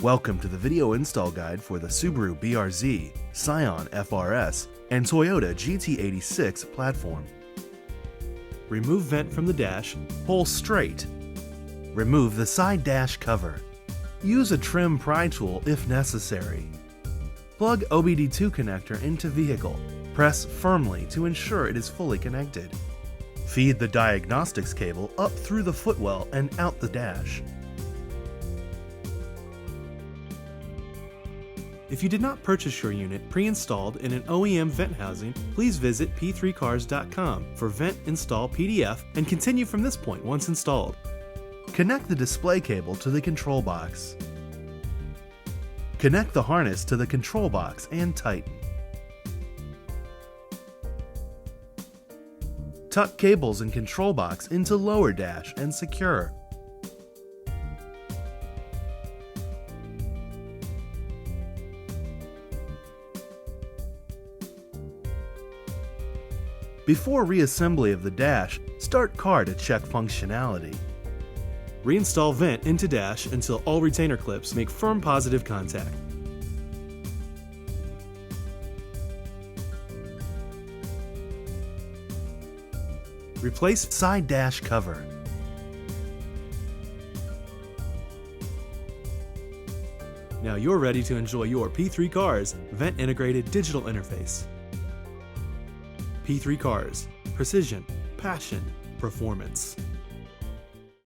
Welcome to the video install guide for the Subaru BRZ, Scion FRS, and Toyota GT86 platform. Remove vent from the dash, pull straight. Remove the side dash cover. Use a trim pry tool if necessary. Plug OBD2 connector into vehicle. Press firmly to ensure it is fully connected. Feed the diagnostics cable up through the footwell and out the dash. If you did not purchase your unit pre-installed in an OEM vent housing, please visit p3cars.com for vent install PDF and continue from this point once installed. Connect the display cable to the control box. Connect the harness to the control box and tighten. Tuck cables and control box into lower dash and secure. Before reassembly of the dash, start car to check functionality. Reinstall vent into dash until all retainer clips make firm positive contact. Replace side dash cover. Now you're ready to enjoy your P3 Cars vent integrated digital interface. P3 Cars, precision, passion, performance.